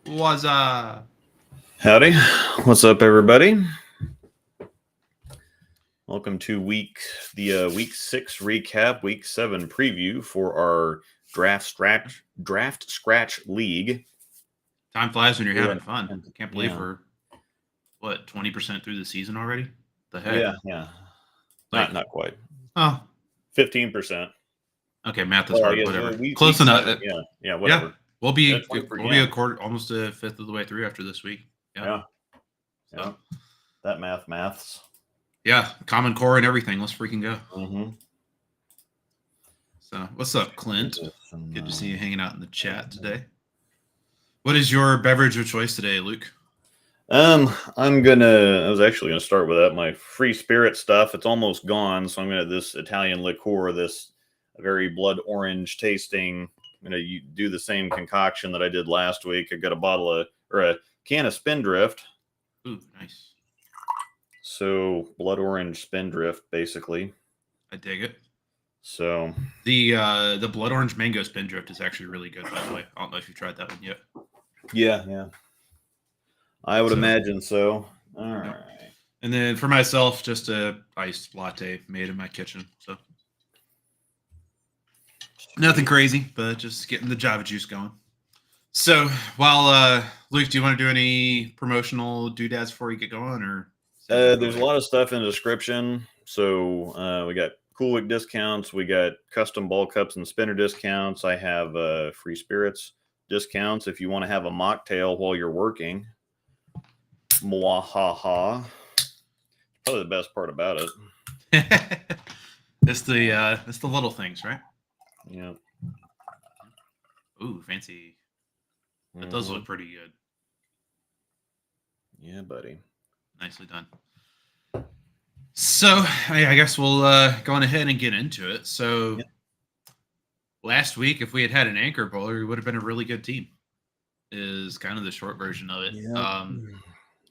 What's up? Howdy. What's up, everybody? Welcome to week 6 recap, week 7 preview for our draft scratch league. Time flies when you're Yeah. having fun. Can't believe Yeah. we're 20% through the season already. The heck? Yeah. Like- not quite. Oh, 15%. okay. Math is hard. Whatever. Close week enough. 7, yeah, whatever. Yeah, we'll be 20%. a quarter, almost a fifth of the way through after this week. Yeah. So, That maths. yeah, Common Core and everything. Let's freaking go. Mm-hmm. So, what's up, Clint? Good to see you hanging out in the chat today. What is your beverage of choice today, Luke? I was actually gonna start with that. My free spirit stuff, it's almost gone. So I'm gonna this Italian liqueur, this very blood orange tasting. I'm gonna do the same concoction that I did last week. I got a can of Spindrift. Ooh, nice. So blood orange Spindrift, basically. I dig it. So the blood orange mango Spindrift is actually really good, by the way. I don't know if you've tried that one yet. Yeah. I would imagine so. All right. And then for myself, just a iced latte made in my kitchen. So nothing crazy, but just getting the Java juice going. So while Luke, do you want to do any promotional doodads before you get going, or there's a lot of stuff in the description. So we got Cool Week discounts. We got custom ball cups and spinner discounts. I have free spirits discounts if you want to have a mocktail while you're working. Mwahaha. Probably the best part about it. It's the little things, right? Yeah. Ooh, fancy. That does look pretty good. Yeah, buddy. Nicely done. So I guess we'll go on ahead and get into it. So last week, if we had an anchor bowler, we would have been a really good team. Is kind of the short version of it. Yeah.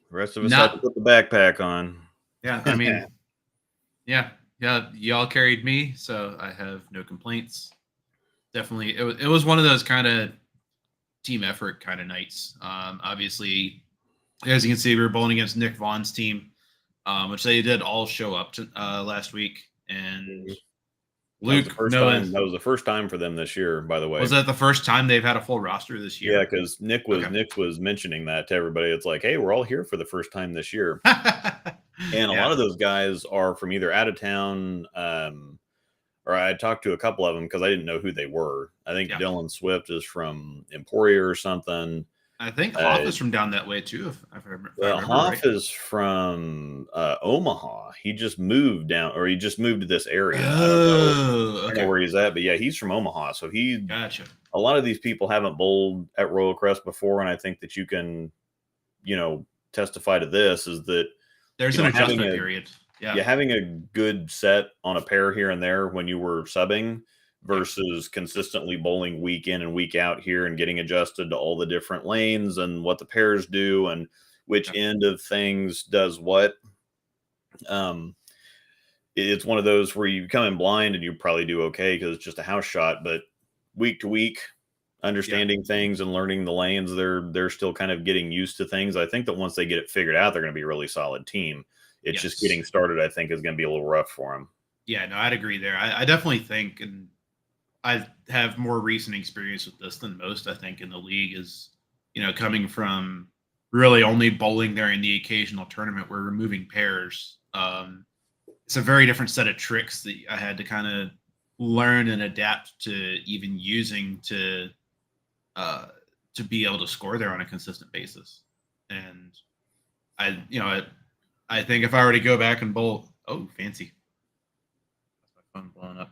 The rest of us had to put the backpack on. Yeah, I mean, yeah, y'all carried me, so I have no complaints. Definitely, it was one of those kind of team effort kind of nights. Obviously, as you can see, we were bowling against Nick Vaughn's team, which they did all show up to, last week, and Luke, that was the first time for them this year, by the way. Was that the first time they've had a full roster this year? Yeah, because Nick was mentioning that to everybody. It's like, hey, we're all here for the first time this year. And a lot of those guys are from either out of town, or I talked to a couple of them because I didn't know who they were. I think Dylan Swift is from Emporia or something. I think Hoff is from down that way too. If I remember Hoff right. is from Omaha. He just moved down, or he just moved to this area. Oh, I don't know where he's at, but yeah, he's from Omaha. So gotcha. A lot of these people haven't bowled at Royal Crest before, and I think that you can, testify to this is that there's an adjustment period. Yeah, having a good set on a pair here and there when you were subbing versus consistently bowling week in and week out here and getting adjusted to all the different lanes and what the pairs do and which end of things does what. It's one of those where you come in blind and you probably do okay because it's just a house shot, but week to week, understanding things and learning the lanes, they're still kind of getting used to things. I think that once they get it figured out, they're going to be a really solid team. It's just getting started, I think, is going to be a little rough for them. Yeah, no, I'd agree there. I definitely think, and I have more recent experience with this than most, I think, in the league is, coming from really only bowling there in the occasional tournament where we're moving pairs. It's a very different set of tricks that I had to kind of learn and adapt to even using to be able to score there on a consistent basis. And I think if I were to go back and bowl, fancy. That's my phone blowing up.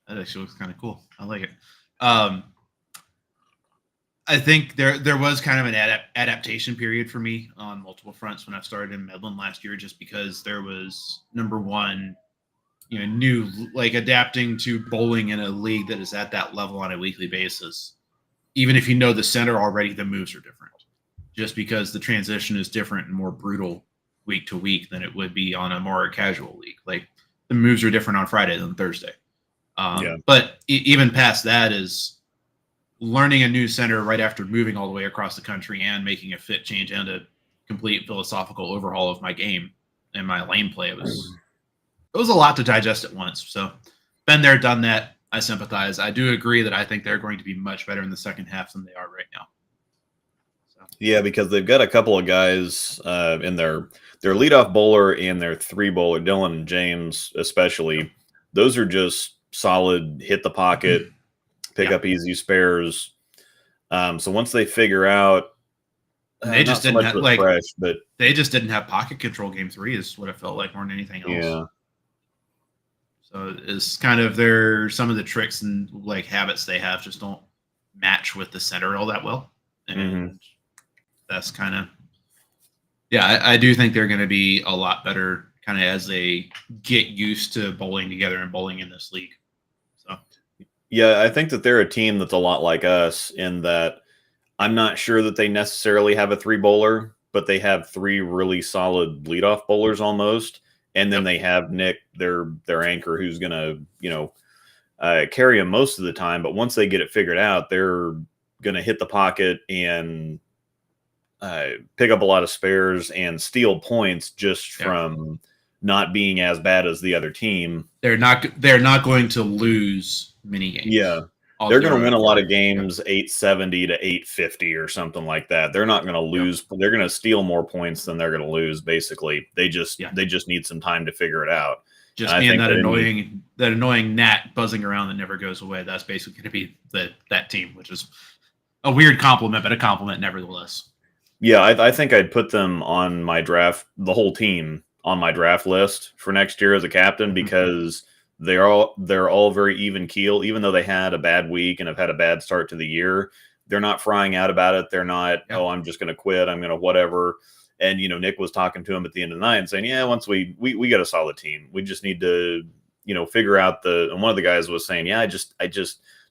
That actually looks kind of cool. I like it. I think there was kind of an adaptation period for me on multiple fronts when I started in Midland last year, just because there was, number one, new, like adapting to bowling in a league that is at that level on a weekly basis. Even if you know the center already, the moves are different. Just because the transition is different and more brutal week to week than it would be on a more casual league. Like the moves are different on Friday than Thursday. But even past that is, learning a new center right after moving all the way across the country and making a fit change and a complete philosophical overhaul of my game and my lane play. It was a lot to digest at once. So been there, done that. I sympathize. I do agree that I think they're going to be much better in the second half than they are right now. So. Yeah, because they've got a couple of guys in their leadoff bowler and their 3 bowler, Dylan and James especially. Those are just solid, hit the pocket, pick up easy spares. So once they figure out, they just didn't have fresh, but they just didn't have pocket control. Game 3 is what it felt like more than anything else. Yeah. So it's kind of some of the tricks and like habits they have just don't match with the center all that well, and that's kind of I do think they're going to be a lot better kind of as they get used to bowling together and bowling in this league. So yeah, I think that they're a team that's a lot like us in that I'm not sure that they necessarily have a 3 bowler, but they have 3 really solid leadoff bowlers almost. And then they have Nick, their anchor, who's going to, carry them most of the time. But once they get it figured out, they're going to hit the pocket and pick up a lot of spares and steal points just from not being as bad as the other team. They're not going to lose many games. Yeah. They're going to win a lot of games 870 to 850 or something like that. They're not going to lose. They're going to steal more points than they're going to lose. Basically, they just need some time to figure it out. Just being that annoying gnat buzzing around that never goes away. That's basically going to be that team, which is a weird compliment, but a compliment nevertheless. Yeah, I think I'd put them on my draft, the whole team on my draft list for next year as a captain because they're all very even keel, even though they had a bad week and have had a bad start to the year. They're not frying out about it. They're not, I'm just going to quit. I'm going to whatever. And, Nick was talking to him at the end of the night and saying, once we got a solid team, we just need to, figure out and one of the guys was saying, I just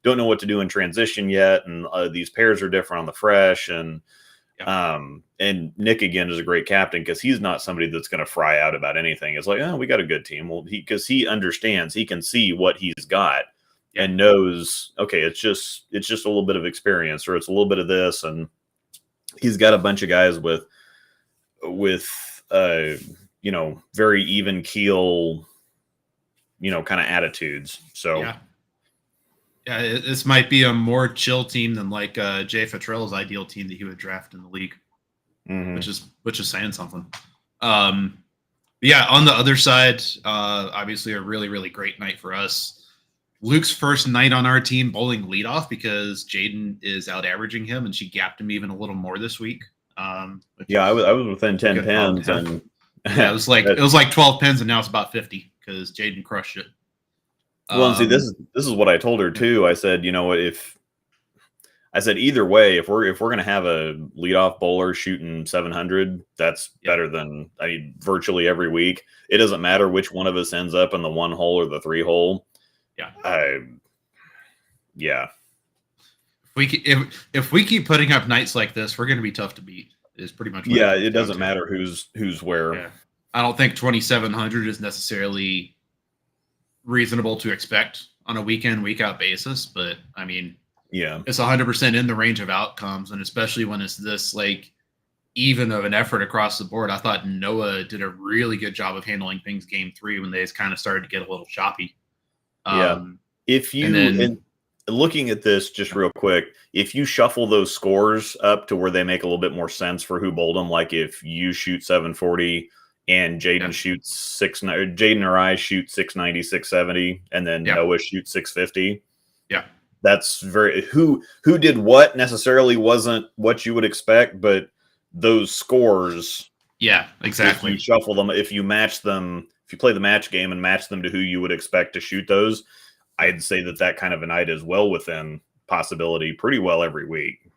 don't know what to do in transition yet. And these pairs are different on the fresh. And Nick again is a great captain because he's not somebody that's going to fry out about anything. It's like, we got a good team. Well, because he understands, he can see what he's got and knows, okay, it's just a little bit of experience or it's a little bit of this. And he's got a bunch of guys with very even keel, kind of attitudes. So yeah, this might be a more chill team than like Jay Fattrell's ideal team that he would draft in the league, which is saying something. On the other side, obviously a really, really great night for us. Luke's first night on our team bowling leadoff because Jaden is out averaging him, and she gapped him even a little more this week. I was within 10 pins, and it was like 12 pins, and now it's about 50 because Jaden crushed it. Well, see, this is what I told her too. I said, either way, if we're going to have a leadoff bowler shooting 700, that's better than virtually every week. It doesn't matter which one of us ends up in the 1 hole or the 3 hole. If we keep putting up nights like this, we're going to be tough to beat. Is pretty much it doesn't matter who's where. Yeah. I don't think 2,700 is necessarily reasonable to expect on a week in, week out basis, but it's 100% in the range of outcomes, and especially when it's this like even of an effort across the board. I thought Noah did a really good job of handling things game 3 when they kind of started to get a little choppy. If you looking at this just real quick, if you shuffle those scores up to where they make a little bit more sense for who bowled them, like if you shoot 740 and Jaden shoots Jaden or I shoot 690, 670, and then Noah shoots 650. Yeah. That's who did what necessarily wasn't what you would expect, but those scores. Yeah, exactly. If you shuffle them, if you match them, if you play the match game and match them to who you would expect to shoot those, I'd say that kind of a night is well within possibility pretty well every week.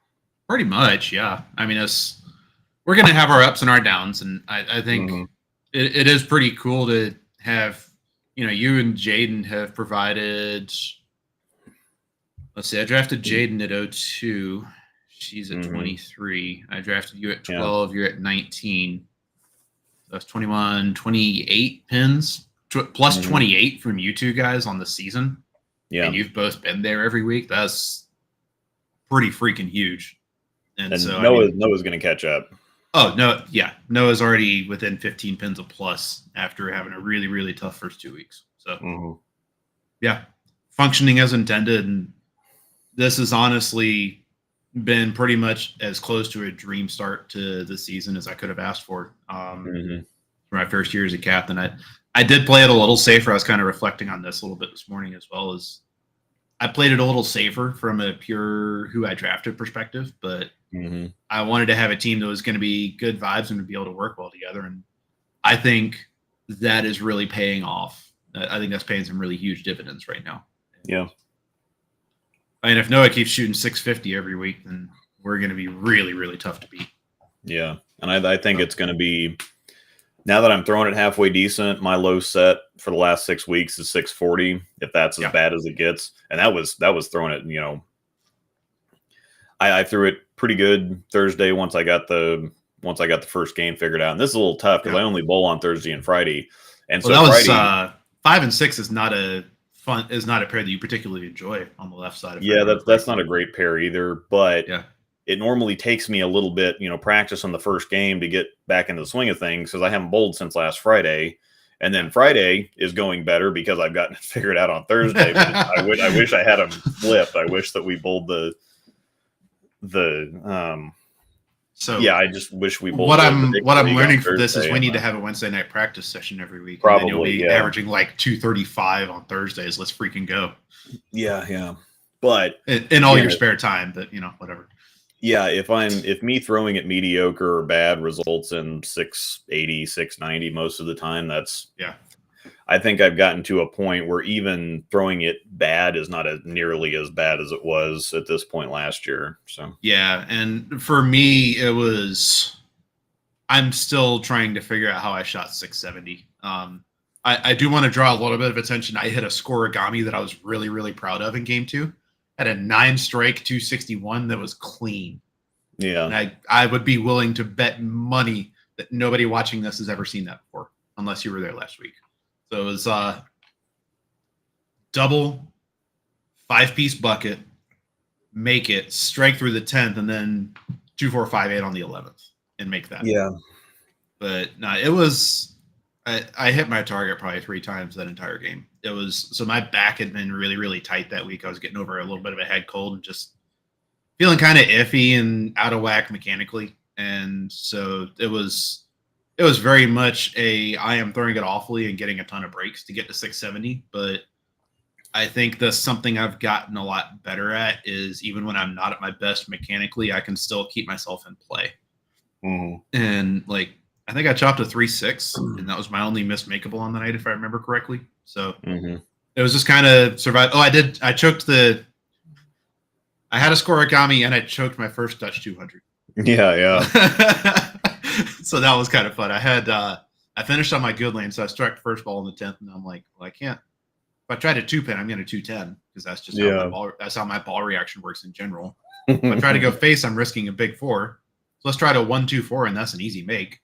Pretty much, yeah. We're going to have our ups and our downs, and I think it is pretty cool to have, you and Jaden have provided. Let's see, I drafted Jaden at 02. She's at 23. I drafted you at 12. You're at 19. That's 21, 28 pins, plus 28 from you two guys on the season. Yeah. And you've both been there every week. That's pretty freaking huge. And so Noah's going to catch up. Oh no, yeah, Noah's already within 15 pins of plus after having a really, really tough first 2 weeks. So yeah, functioning as intended, and this has honestly been pretty much as close to a dream start to the season as I could have asked for. For my first year as a captain, I did play it a little safer. I was kind of reflecting on this a little bit this morning, as well as I played it a little safer from a pure who I drafted perspective, but I wanted to have a team that was going to be good vibes and to be able to work well together. And I think that is really paying off. I think that's paying some really huge dividends right now. Yeah. I mean, if Noah keeps shooting 650 every week, then we're going to be really, really tough to beat. Yeah. And I think it's going to be, now that I'm throwing it halfway decent, my low set for the last 6 weeks is 640, if that's as bad as it gets. And that was throwing it, I threw it pretty good Thursday once I got the first game figured out. And this is a little tough because I only bowl on Thursday and Friday. And so that was Friday, 5 and 6 is not a pair that you particularly enjoy on the left side of that's not a great pair either, but it normally takes me a little bit, practice on the first game to get back into the swing of things because I haven't bowled since last Friday. And then Friday is going better because I've gotten it figured out on Thursday. But I wish I had them flipped. I wish that we bowled I just wish we bowled. What I'm learning from this is we need to have a Wednesday night practice session every week. Probably, and then you'll be averaging like 235 on Thursdays. Let's freaking go. Yeah. But in all your spare time, but whatever. Yeah, if me throwing it mediocre or bad results in 680, 690 most of the time, I think I've gotten to a point where even throwing it bad is not nearly as bad as it was at this point last year. So yeah, and for me, I'm still trying to figure out how I shot 670. I do want to draw a little bit of attention. I hit a scoregami that I was really, really proud of in game 2. At a 9-strike 261 that was clean. Yeah. And I would be willing to bet money that nobody watching this has ever seen that before, unless you were there last week. So it was double 5-piece bucket, make it, strike through the 10th, and then 2, 4, 5, 8 on the 11th and make that. Yeah. But no, it was I hit my target probably 3 times that entire game. So my back had been really, really tight that week. I was getting over a little bit of a head cold and just feeling kind of iffy and out of whack mechanically. And so it was very much I am throwing it awfully and getting a ton of breaks to get to 670. But I think that's something I've gotten a lot better at is even when I'm not at my best mechanically, I can still keep myself in play. And I think I chopped a 3-6, and that was my only missed makeable on the night, if I remember correctly. So it was just kind of survive. Oh, I choked I had a scoregami, and I choked my first Dutch 200. Yeah. So that was kind of fun. I finished on my good lane, so I struck first ball in the 10th, and I'm like, well, I can't. If I try to 2-pin, I'm going to 210 because that's just how my ball reaction works in general. If I try to go face, I'm risking a big 4. So let's try to 1-2-4, and that's an easy make.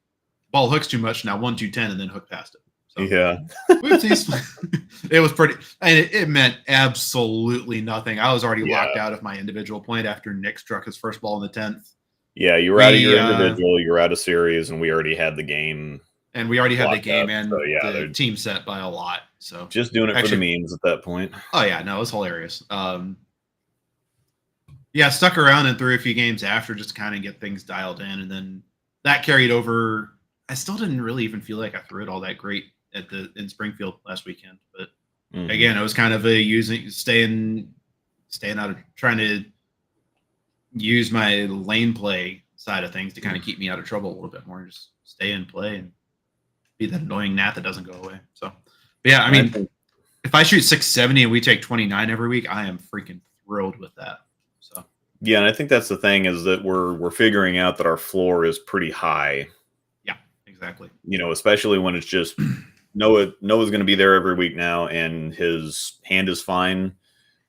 Ball hooks too much now, 1-2-10, and then hook past it. So, it was pretty, and it meant absolutely nothing. I was already locked out of my individual point after Nick struck his first ball in the 10th. Yeah, you were out of your individual, you were out of series, and we already had the game. And we already had the game and the team set by a lot. So just doing it for the memes at that point. Oh yeah, no, it was hilarious. Stuck around and threw a few games after just to kind of get things dialed in, and then that carried over. I still didn't really even feel like I threw it all that great in Springfield last weekend, but again, it was kind of staying out of trying to use my lane play side of things to kind of keep me out of trouble a little bit more. Just stay in play and be that annoying gnat that doesn't go away. So, but yeah, I mean, if I shoot 670 and we take 29 every week, I am freaking thrilled with that. So yeah, and I think that's the thing is that we're figuring out that our floor is pretty high. Exactly. Especially when it's just Noah's going to be there every week now, and his hand is fine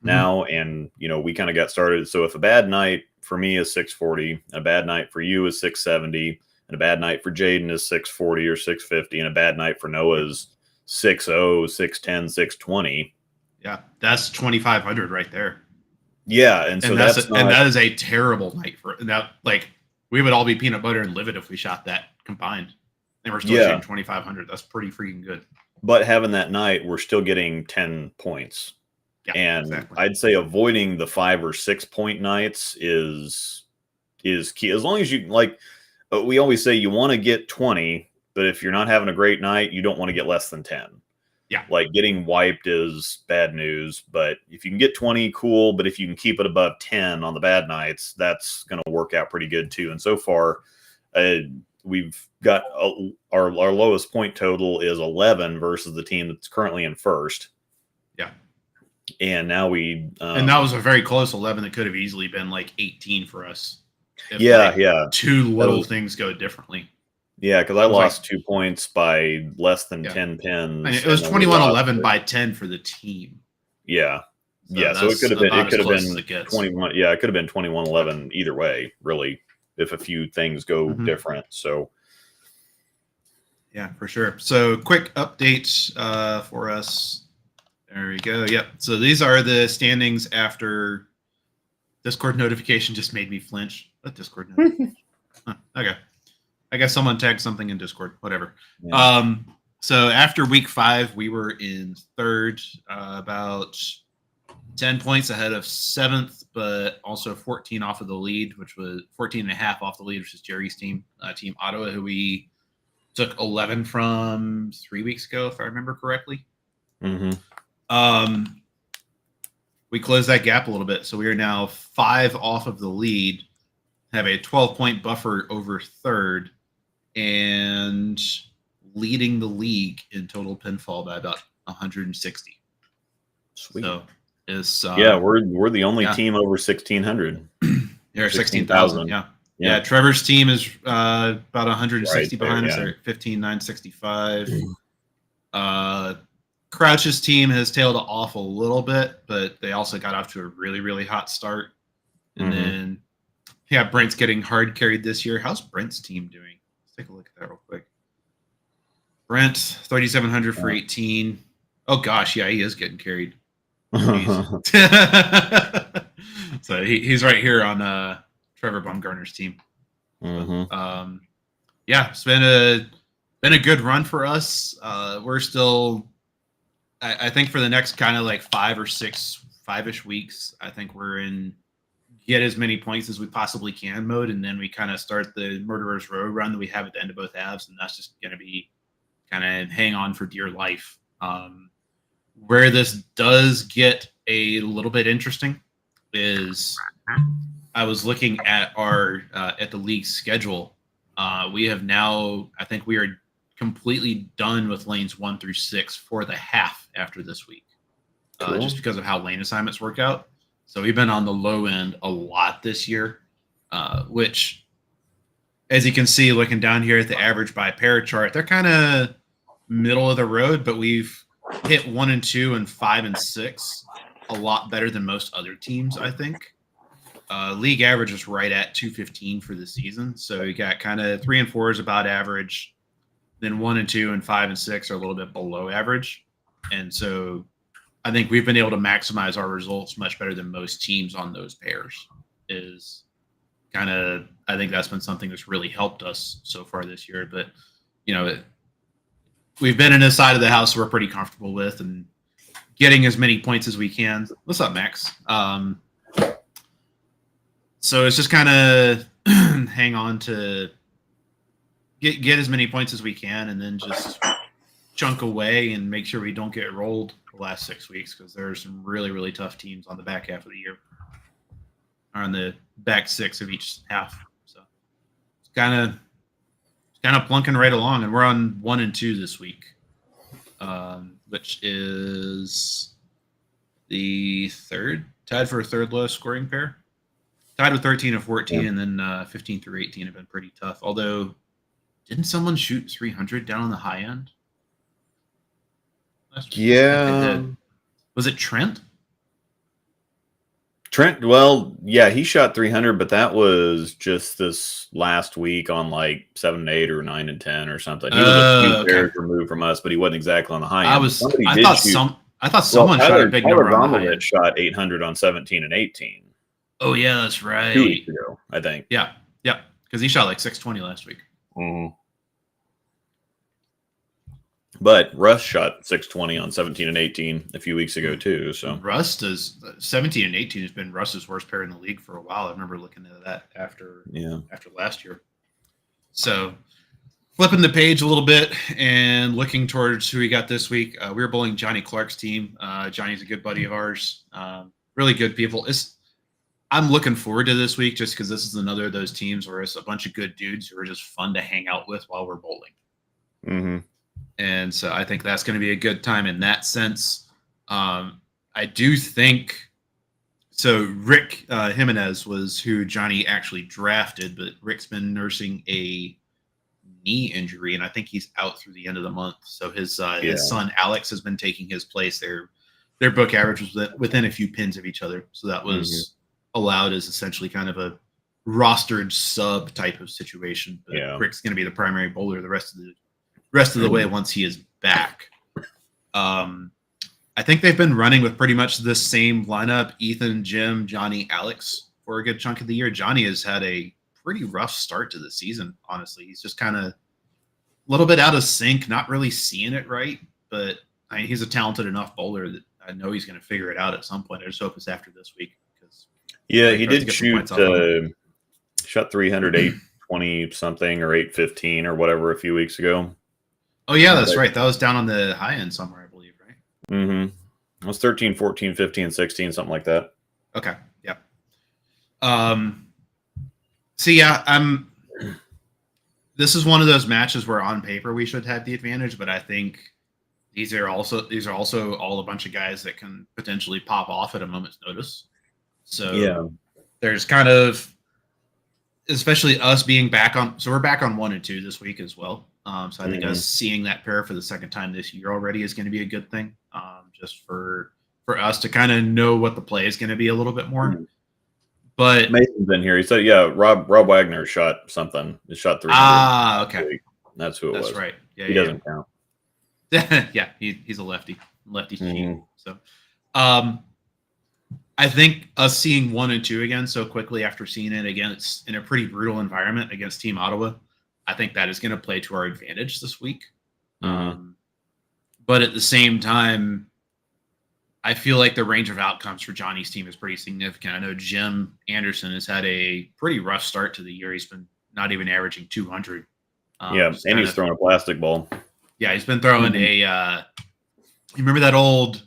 now. And, we kind of got started. So if a bad night for me is 640, a bad night for you is 670, and a bad night for Jaden is 640 or 650, and a bad night for Noah is 610, 620. Yeah, that's 2,500 right there. Yeah, and so that's not, and that is a terrible night for and that. Like we would all be peanut butter and livid if we shot that combined, and we're still shooting 2,500. That's pretty freaking good. But having that night, we're still getting 10 points. Yeah, and exactly. I'd say avoiding the 5 or 6 point nights is key. As long as you like, we always say you want to get 20, but if you're not having a great night, you don't want to get less than 10. Yeah, like getting wiped is bad news, but if you can get 20, cool. But if you can keep it above 10 on the bad nights, that's going to work out pretty good too. And so far, we've got our lowest point total is 11 versus the team that's currently in first. Yeah. And now and that was a very close 11 that could have easily been like 18 for us. If two little things go differently. Yeah, because I lost 2 points by less than 10 pins. I mean, it was 21-11 by 10 for the team. Yeah. So it could have been 21. Yeah, it could have been 21-11 either way, really, if a few things go different. So yeah, for sure. So quick updates for us. There we go. Yep. So these are the standings after Discord notification just made me flinch. What Discord notification? Okay. I guess someone tagged something in Discord, whatever. Yeah. So after week 5, we were in third, about 10 points ahead of 7th, but also 14 off of the lead, which was 14 and a half off the lead, which is Jerry's team, Team Ottawa, who we took 11 from 3 weeks ago, if I remember correctly. We closed that gap a little bit. So we are now 5 off of the lead, have a 12-point buffer over third, and leading the league in total pinfall by about 160. Sweet. So it's we're the only team over 1,600. Yeah, 16,000. Yeah. Trevor's team is about 160 behind us. They're at 15,965. Crouch's team has tailed off a little bit, but they also got off to a really, really hot start. And then Brent's getting hard carried this year. How's Brent's team doing? Let's take a look at that real quick. Brent, 3,700 for 18. Oh, gosh. Yeah, he is getting carried. So he's right here on Trevor Baumgartner's team. It's been a good run for us. We're still, I think for the next kind of like 5-ish weeks, I think we're in get as many points as we possibly can mode, and then we kind of start the Murderer's Row run that we have at the end of both halves, and that's just going to be kind of hang on for dear life. Where this does get a little bit interesting is I was looking at our at the league schedule. We have now, I think we are completely done with lanes 1 through 6 for the half after this week, just because of how lane assignments work out. So we've been on the low end a lot this year, which, as you can see, looking down here at the average by pair chart, they're kind of middle of the road, but we've hit 1 and 2 and 5 and 6 a lot better than most other teams, I think. League average is right at 215 for the season. So you got kind of 3 and 4 is about average. Then 1 and 2 and 5 and 6 are a little bit below average. And so I think we've been able to maximize our results much better than most teams on those pairs. Is kind of, I think that's been something that's really helped us so far this year. But, we've been in a side of the house we're pretty comfortable with and getting as many points as we can. What's up, Max? So it's just kind of hang on to get as many points as we can, and then just chunk away and make sure we don't get rolled the last 6 weeks, because there are some really, really tough teams on the back half of the year, or on the back 6 of each half. So it's kind of plunking right along, and we're on 1 and 2 this week, which is the tied for a third lowest scoring pair. Tied with 13 and 14, and then 15 through 18 have been pretty tough. Although, didn't someone shoot 300 down on the high end? Yeah. Was it Trent? Well, yeah, he shot 300, but that was just this last week on like 7 and 8 or 9 and 10 or something. He was a few pairs removed from us, but he wasn't exactly on the high end. I thought Well, someone shot a big Tyler number on the high Romovich end. shot 800 on 17 and 18. Oh yeah, that's 2 right. weeks ago, I think. Yeah, because he shot like 620 last week. Mm-hmm. But Russ shot 620 on 17 and 18 a few weeks ago too. So Russ does 17 and 18 has been Russ's worst pair in the league for a while. I remember looking at that after last year. So flipping the page a little bit and looking towards who we got this week, we were bowling Johnny Clark's team. Johnny's a good buddy of ours. Really good people. I'm looking forward to this week just because this is another of those teams where it's a bunch of good dudes who are just fun to hang out with while we're bowling. Mm-hmm. And so I think that's going to be a good time in that sense. I do think so. Rick Jimenez was who Johnny actually drafted, but Rick's been nursing a knee injury, and I think he's out through the end of the month. So his son Alex has been taking his place. Their book average was within a few pins of each other, so that was allowed as essentially kind of a rostered sub type of situation. But Rick's going to be the primary bowler the rest of the way once he is back. I think they've been running with pretty much the same lineup: Ethan, Jim, Johnny, Alex for a good chunk of the year. Johnny has had a pretty rough start to the season, honestly. He's just kind of a little bit out of sync, not really seeing it right. But I mean, he's a talented enough bowler that I know he's going to figure it out at some point. I just hope it's after this week. He did shot 300, 820 something or 815 or whatever a few weeks ago. Oh, yeah, that's right. That was down on the high end somewhere, I believe, right? Mm-hmm. It was 13, 14, 15, 16, something like that. Okay, yeah. So, yeah, this is one of those matches where on paper we should have the advantage, but I think these are also all a bunch of guys that can potentially pop off at a moment's notice. So there's kind of, especially us being back on, so we're back on 1 and 2 this week as well. So I think us seeing that pair for the second time this year already is going to be a good thing, just for us to kind of know what the play is going to be a little bit more. Mm-hmm. But Mason's been here. He said, Rob Wagner shot something. He shot 300. Okay. That's who it was. That's right. Yeah, he doesn't count. Yeah, he's a lefty cheat. So, I think us seeing 1 and 2 again so quickly after seeing it against in a pretty brutal environment against Team Ottawa, I think that is going to play to our advantage this week. But at the same time, I feel like the range of outcomes for Johnny's team is pretty significant. I know Jim Anderson has had a pretty rough start to the year. He's been not even averaging 200. And he's throwing a plastic ball. Yeah, he's been throwing you remember that old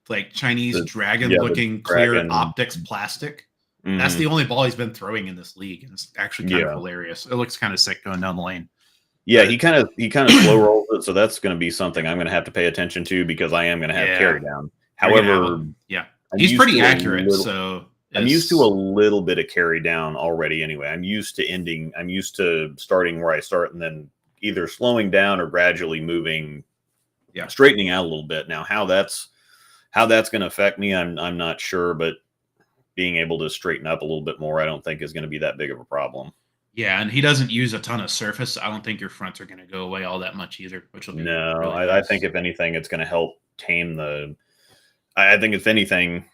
like Chinese dragon-looking clear optics plastic? Mm-hmm. That's the only ball he's been throwing in this league, and it's actually kind of hilarious. It looks kind of sick going down the lane. Yeah, he kind of slow rolls it, so that's going to be something I'm going to have to pay attention to because I am going to have carry down. However, he's pretty accurate. So I'm used to a little bit of carry down already. Anyway, I'm used to starting where I start and then either slowing down or gradually moving, straightening out a little bit. Now, how that's going to affect me, I'm not sure, but being able to straighten up a little bit more, I don't think is going to be that big of a problem. Yeah, and he doesn't use a ton of surface. I don't think your fronts are going to go away all that much either, which will be really nice. I think if anything, it's going to help tame I think if anything,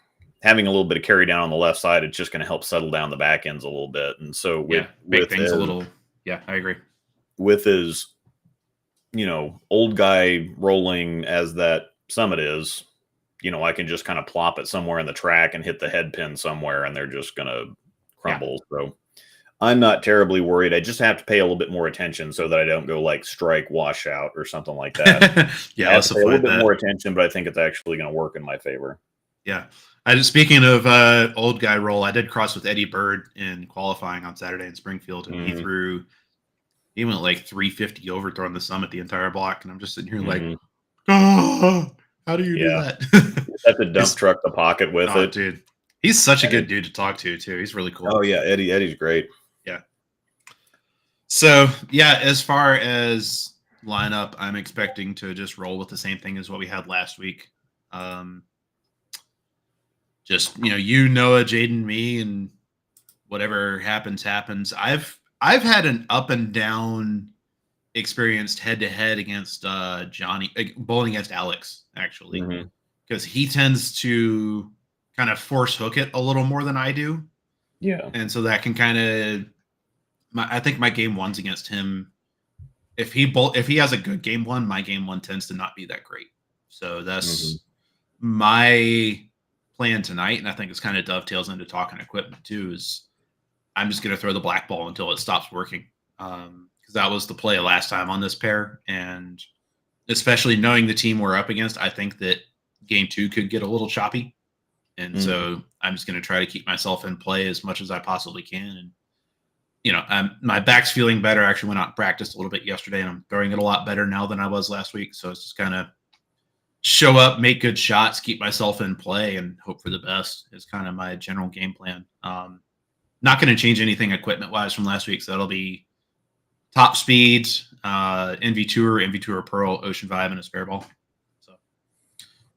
having a little bit of carry down on the left side, it's just going to help settle down the back ends a little bit. And so make things a little. Yeah, I agree. With his, old guy rolling as that Summit is, I can just kind of plop it somewhere in the track and hit the head pin somewhere, and they're just going to crumble. So I'm not terribly worried. I just have to pay a little bit more attention so that I don't go like strike washout or something like that. I have to pay a little bit more attention, but I think it's actually going to work in my favor. Yeah. Speaking of old guy roll, I did cross with Eddie Bird in qualifying on Saturday in Springfield, and he went like 350 overthrowing the Summit the entire block, and I'm just sitting here like, how do you do that? You have to dump truck the pocket with it, dude. He's such a good dude to talk to too. He's really cool. Oh yeah, Eddie's great. Yeah. So as far as lineup, I'm expecting to just roll with the same thing as what we had last week. Just Noah, Jaden, me, and whatever happens. I've had an up and down experienced head to head against Johnny, bowling against Alex actually, Mm-hmm. because he tends to kind of force hook it a little more than I do, Yeah. and so that can kind of. I think my game ones against him, if he has a good game one, my game one tends to not be that great. So Mm-hmm. that's my plan tonight, and I think it's kind of dovetails into talking equipment too. Is I'm just going to throw the black ball until it stops working, because that was the play last time on this pair, and especially knowing the team we're up against, I think that game two could get a little choppy, and Mm-hmm. so I'm just going to try to keep myself in play as much as I possibly can. And my back's feeling better. I actually went out and practiced a little bit yesterday, and I'm throwing it a lot better now than I was last week. So it's just kind of show up, make good shots, keep myself in play, and hope for the best is kind of my general game plan. Not going to change anything equipment wise from last week. So that'll be top speed, NV Tour, NV Tour Pearl, Ocean Vibe, and a spare ball. So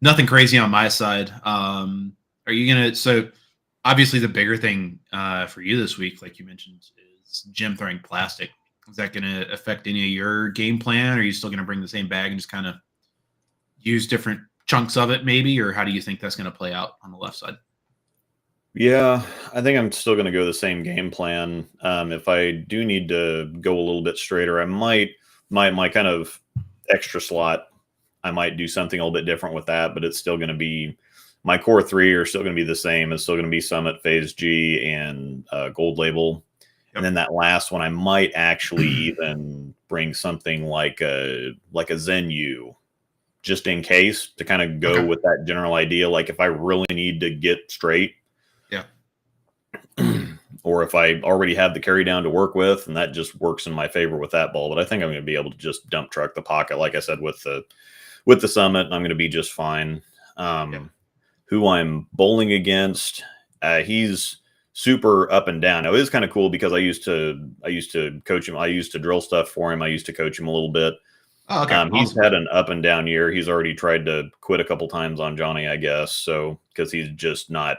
nothing crazy on my side. Are you going to, so obviously the bigger thing for you this week, like you mentioned, is Jim throwing plastic. Is that going to affect any of your game plan? Or are you still going to bring the same bag and just kind of use different chunks of it maybe? Or how do you think that's going to play out on the left side? Yeah, I think I'm still going to go the same game plan. If I do need to go a little bit straighter, I might my kind of extra slot. I might do something a little bit different with that, but it's still going to be my core three are still going to be the same. It's still going to be Summit, Phase G, and Gold Label. And Yep. then that last one, I might actually even bring something like a Zen U, just in case, to kind of go with that general idea. Like if I really need to get straight, Yeah. or if I already have the carry down to work with, and that just works in my favor with that ball. But I think I'm going to be able to just dump truck the pocket, like I said, with the Summit, and I'm going to be just fine. Who I'm bowling against, he's super up and down. Now it is kind of cool because I used to coach him. I used to drill stuff for him. I used to coach him a little bit. Oh, okay. Awesome. He's had an up and down year. He's already tried to quit a couple times on Johnny, I guess. So because he's just not.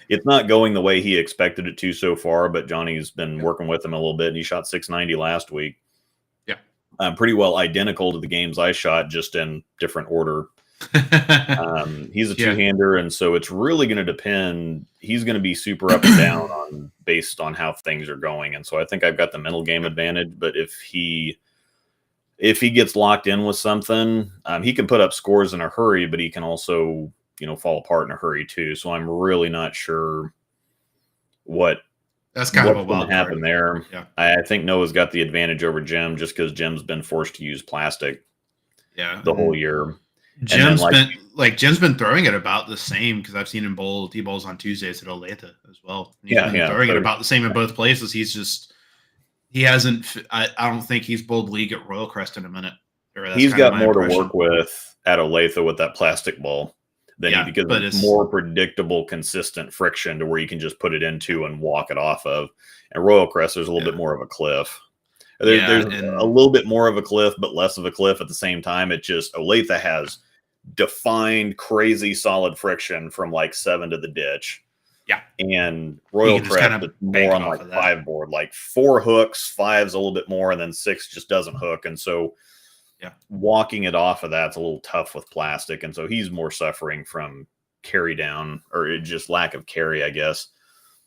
It's not going the way he expected it to so far, but Johnny's been working with him a little bit, and he shot 690 last week. Yeah. Pretty well identical to the games I shot, just in different order. He's a two-hander, and so it's really going to depend. He's going to be super up and down based on how things are going, and so I think I've got the mental game advantage. But if he gets locked in with something, he can put up scores in a hurry, but he can also fall apart in a hurry too. So I'm really not sure that's kind of a wild happen there. Yeah. I think Noah's got the advantage over Jim just because Jim's been forced to use plastic. Yeah. The whole year. Jim's been throwing it about the same because I've seen him bowl T-balls on Tuesdays at Olathe as well. And he's been throwing it about the same in both places. He hasn't. I don't think he's bowled league at Royal Crest in a minute. He's got more to work with at Olathe with that plastic ball because it's more predictable, consistent friction to where you can just put it into and walk it off of. And Royal Crest, there's a little bit more of a cliff. There's a little bit more of a cliff, but less of a cliff at the same time. It just Olathe has defined crazy solid friction from like 7 to the ditch. Yeah. And Royal Crest is more on like 5 board, like 4 hooks, 5's a little bit more, and then 6 just doesn't hook. And so walking it off of that's a little tough with plastic. And so he's more suffering from carry down or just lack of carry, I guess.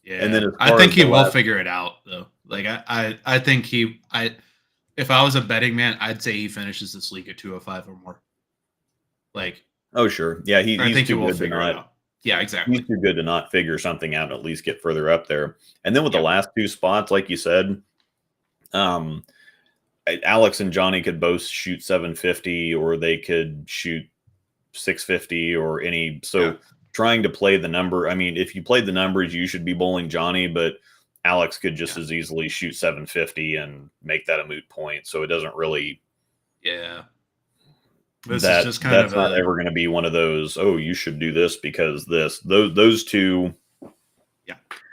Yeah. And then I think he will figure it out though. Like I think if I was a betting man, I'd say he finishes this league at 205 or more. Like, oh sure. Yeah, I think he will figure it out. Yeah, exactly. He's too good to not figure something out and at least get further up there. And then with the last 2 spots, like you said, Alex and Johnny could both shoot 750 or they could shoot 650 or any. So trying to play the number. I mean, if you played the numbers, you should be bowling Johnny, but Alex could just as easily shoot 750 and make that a moot point. So it doesn't really. Yeah. That's not ever going to be one of those, oh, you should do this because those two,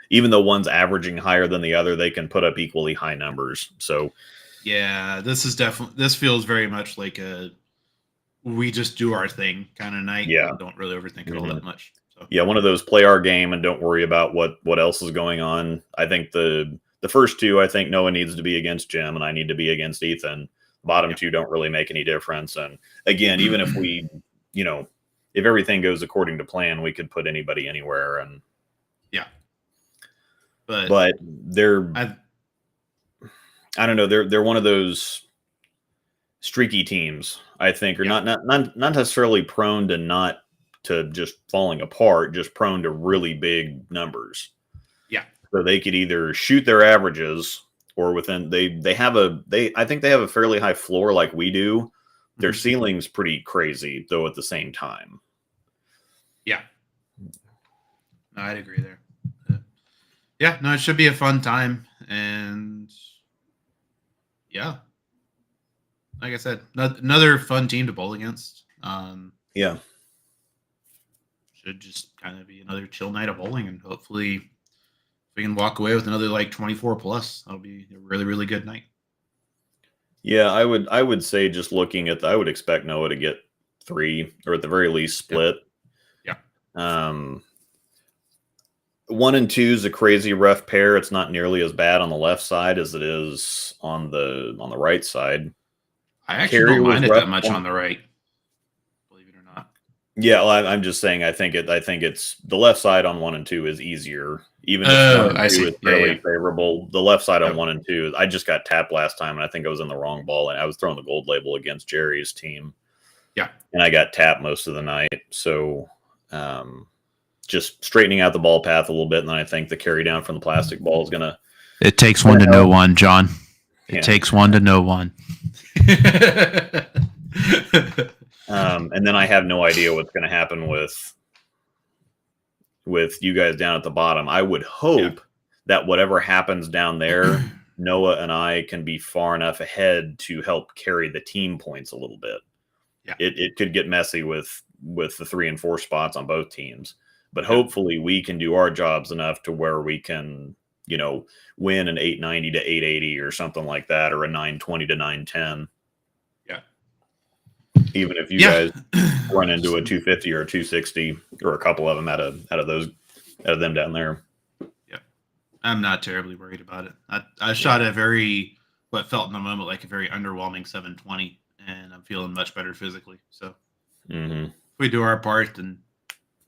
even though one's averaging higher than the other, they can put up equally high numbers. So this feels very much like we just do our thing kind of night. Yeah. Don't really overthink it all that much. So. Yeah. One of those play our game and don't worry about what else is going on. I think the first 2, I think Noah needs to be against Jim and I need to be against Ethan. Bottom two don't really make any difference. And again, even if we, if everything goes according to plan, we could put anybody anywhere. And yeah, but they're, I don't know, they're one of those streaky teams, I think, or not necessarily prone to just falling apart, just prone to really big numbers. Yeah. So they could either shoot their averages or within I think they have a fairly high floor like we do. Their ceiling's pretty crazy though at the same time. Yeah. No, I'd agree there. Yeah, no, it should be a fun time. And yeah, like I said, another fun team to bowl against. Yeah. Should just kind of be another chill night of bowling, and hopefully if we can walk away with another like 24 plus, that'll be a really, really good night. Yeah, I would say just looking at I would expect Noah to get 3 or at the very least split. Yeah. 1 and 2 is a crazy rough pair. It's not nearly as bad on the left side as it is on the right side. I actually don't mind it that much on the right. Believe it or not. Yeah, well, I'm just saying. I think it's the left side on 1 and 2 is easier. Even if 1 and 2 is fairly favorable, the left side on 1 and 2. I just got tapped last time, and I think I was in the wrong ball, and I was throwing the gold label against Jerry's team. Yeah, and I got tapped most of the night. So, just straightening out the ball path a little bit, and then I think the carry down from the plastic ball is gonna. It takes one to know one, John. It takes one to know one. And then I have no idea what's going to happen with you guys down at the bottom. I would hope that whatever happens down there, Noah and I can be far enough ahead to help carry the team points a little bit. Yeah. It could get messy with the 3 and 4 spots on both teams, but hopefully we can do our jobs enough to where we can, win an 890 to 880 or something like that, or a 920 to 910. Yeah. Even if you guys run into a 250 or a 260 or a couple of them out of them down there. Yeah. I'm not terribly worried about it. I shot what felt in the moment like a very underwhelming 720, and I'm feeling much better physically. So if we do our part, then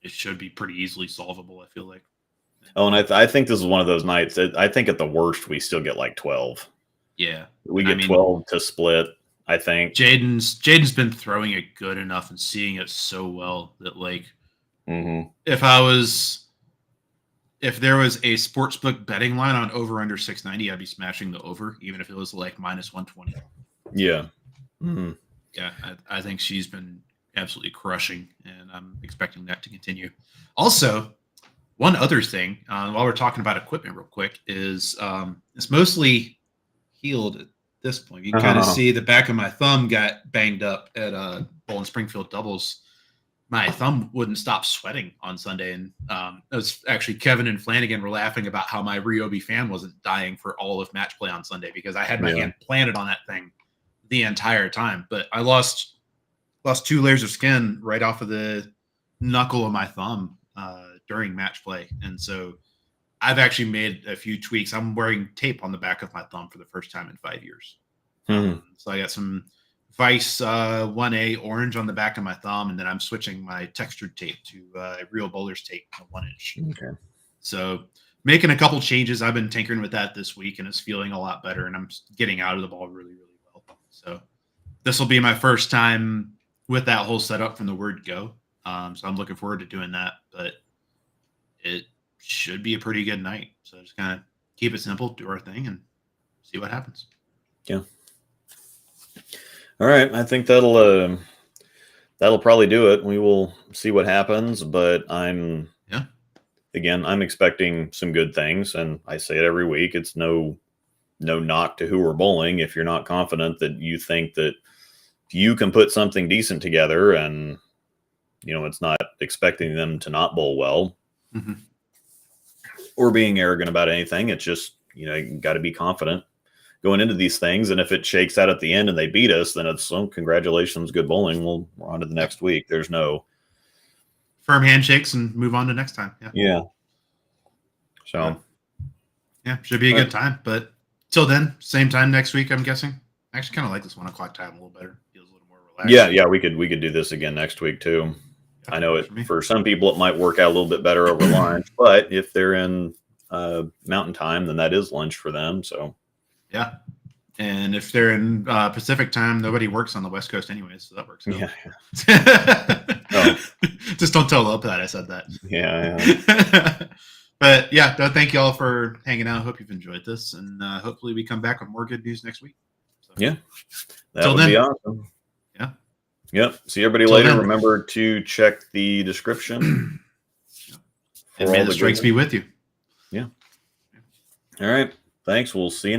it should be pretty easily solvable, I feel like. Oh, and I think this is one of those nights that I think at the worst we still get like 12. Yeah. We get 12 to split, I think. Jaden's been throwing it good enough and seeing it so well that like if there was a sportsbook betting line on over under 690, I'd be smashing the over, even if it was like minus 120. Yeah. Yeah, I think she's been absolutely crushing, and I'm expecting that to continue. Also, one other thing, while we're talking about equipment real quick, is it's mostly healed at this point. You can kind of see the back of my thumb got banged up at Bowling Springfield doubles. My thumb wouldn't stop sweating on Sunday, and it was actually Kevin and Flanagan were laughing about how my Ryobi fan wasn't dying for all of match play on Sunday because I had my hand planted on that thing the entire time. But I lost 2 layers of skin right off of the knuckle of my thumb during match play. And so I've actually made a few tweaks. I'm wearing tape on the back of my thumb for the first time in 5 years. So I got some Vice 1A orange on the back of my thumb, and then I'm switching my textured tape to Real Bowler's tape, 1 inch. Okay. So making a couple changes. I've been tinkering with that this week, and it's feeling a lot better, and I'm getting out of the ball really, really well. So this will be my first time with that whole setup from the word go. So I'm looking forward to doing that, but it should be a pretty good night. So just kind of keep it simple, do our thing, and see what happens. Yeah. All right. I think that'll probably do it. We will see what happens, but I'm expecting some good things, and I say it every week. It's no knock to who we're bowling. If you're not confident that you think that you can put something decent together, and it's not expecting them to not bowl well or being arrogant about anything. It's just, you got to be confident going into these things. And if it shakes out at the end and they beat us, then it's, congratulations, good bowling. We're on to the next week. There's no firm handshakes and move on to next time. Yeah. So should be a good time. But till then, same time next week, I'm guessing. I actually kind of like this 1 o'clock time a little better. Feels a little more relaxed. Yeah, we could do this again next week too. I know For me. for some people it might work out a little bit better over lunch, but if they're in Mountain Time, then that is lunch for them. So Yeah. And if they're in Pacific time, nobody works on the West Coast anyways, so that works out. Yeah. Just don't tell Lope that I said that. Yeah. But yeah, thank you all for hanging out. Hope you've enjoyed this, and hopefully we come back with more good news next week. So, Yeah. That Till would then. be awesome. Yeah. Yep. See everybody Till later. then. Remember to check the description. And may the strikes be with you. Yeah. All right. Thanks. We'll see you next.